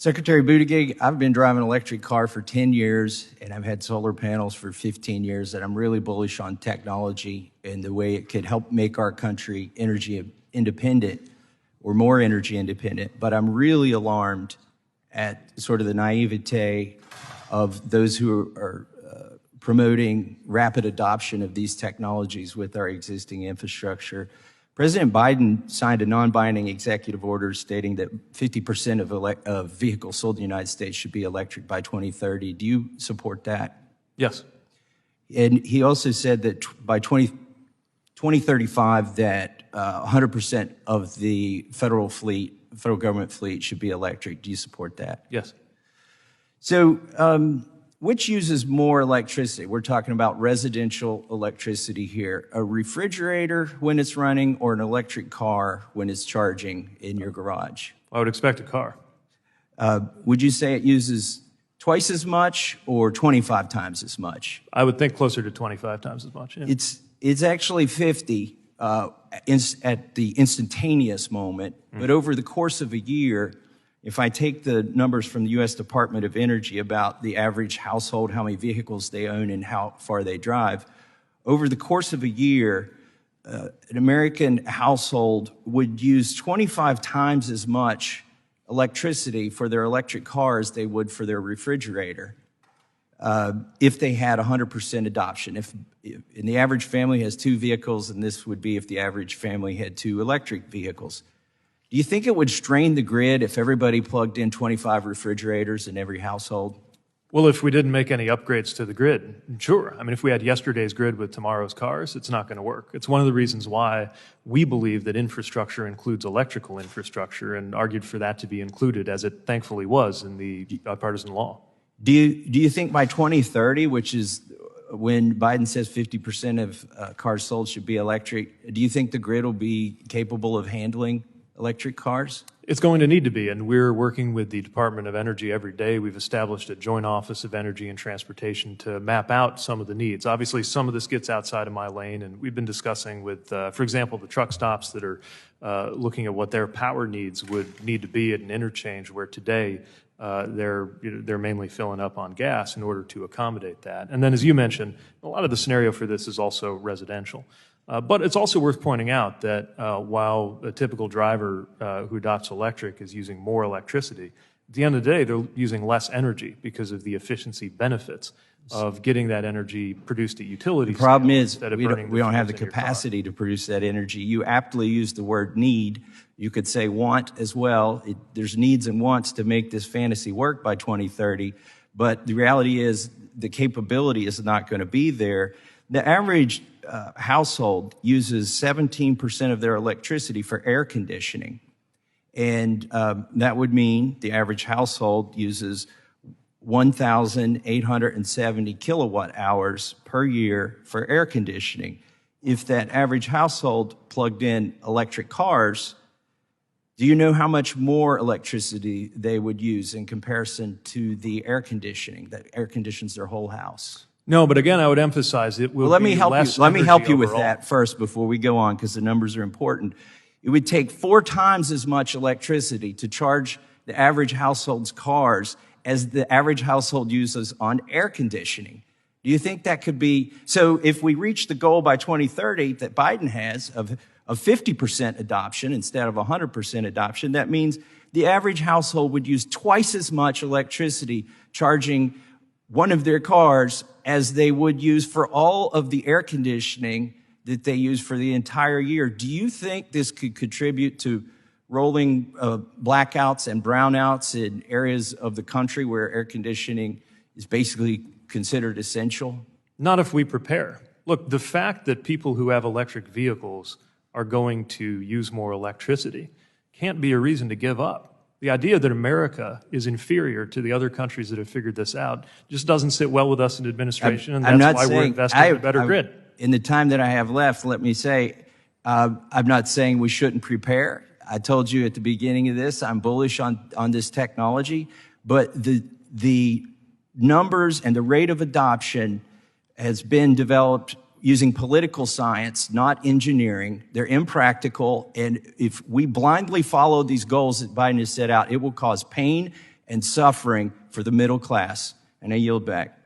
Secretary Buttigieg, I've been driving an electric car for 10 years, and I've had solar panels for 15 years, and I'm really bullish on technology and the way it could help make our country energy independent or more energy independent. But I'm really alarmed at sort of the naivete of those who are promoting rapid adoption of these technologies with our existing infrastructure. President Biden signed a non-binding executive order stating that 50% of vehicles sold in the United States should be electric by 2030. Do you support that? Yes. And he also said that by 2035 that 100% of the federal government fleet should be electric. Do you support that? Yes. So which uses more electricity? We're talking about residential electricity here. A refrigerator when it's running or an electric car when it's charging in your garage? I would expect a car. Would you say it uses twice as much or 25 times as much? I would think closer to 25 times as much. Yeah. It's actually 50 at the instantaneous moment, but over the course of a year, if I take the numbers from the U.S. Department of Energy about the average household, how many vehicles they own and how far they drive, over the course of a year, an American household would use 25 times as much electricity for their electric car as they would for their refrigerator if they had 100% adoption. And the average family has 2 vehicles, and this would be if the average family had 2 electric vehicles. Do you think it would strain the grid if everybody plugged in 25 refrigerators in every household? Well, if we didn't make any upgrades to the grid, sure. I mean, if we had yesterday's grid with tomorrow's cars, it's not going to work. It's one of the reasons why we believe that infrastructure includes electrical infrastructure and argued for that to be included, as it thankfully was in the bipartisan law. Do you think by 2030, which is when Biden says 50% of cars sold should be electric, do you think the grid will be capable of handling electric cars? It's going to need to be, and we're working with the Department of Energy every day. We've established a joint office of energy and transportation to map out some of the needs. Obviously, some of this gets outside of my lane, and we've been discussing with, for example, the truck stops that are looking at what their power needs would need to be at an interchange where today they're mainly filling up on gas in order to accommodate that. And then, as you mentioned, a lot of the scenario for this is also residential. But it's also worth pointing out that while a typical driver who adopts electric is using more electricity, at the end of the day, they're using less energy because of the efficiency benefits of getting that energy produced at utilities. The problem is we don't have the capacity to produce that energy. You aptly use the word need. You could say want as well. There's needs and wants to make this fantasy work by 2030, but the reality is the capability is not going to be there. The average household uses 17% of their electricity for air conditioning. And that would mean the average household uses 1,870 kilowatt hours per year for air conditioning. If that average household plugged in electric cars, do you know how much more electricity they would use in comparison to the air conditioning that air conditions their whole house? No, but again, I would emphasize it will let me be help less you. Let me help you with overall. that first before we go on, because the numbers are important. It would take 4 times as much electricity to charge the average household's cars as the average household uses on air conditioning. Do you think that could be? So if we reach the goal by 2030 that Biden has of 50% adoption instead of 100% adoption, that means the average household would use twice as much electricity charging one of their cars as they would use for all of the air conditioning that they use for the entire year. Do you think this could contribute to rolling blackouts and brownouts in areas of the country where air conditioning is basically considered essential? Not if we prepare. Look, the fact that people who have electric vehicles are going to use more electricity can't be a reason to give up. The idea that America is inferior to the other countries that have figured this out just doesn't sit well with us in administration, and that's why we're investing in a better grid. In the time that I have left, let me say, I'm not saying we shouldn't prepare. I told you at the beginning of this, I'm bullish on this technology, but the numbers and the rate of adoption has been developed using political science, not engineering. They're impractical, and if we blindly follow these goals that Biden has set out, it will cause pain and suffering for the middle class. And I yield back.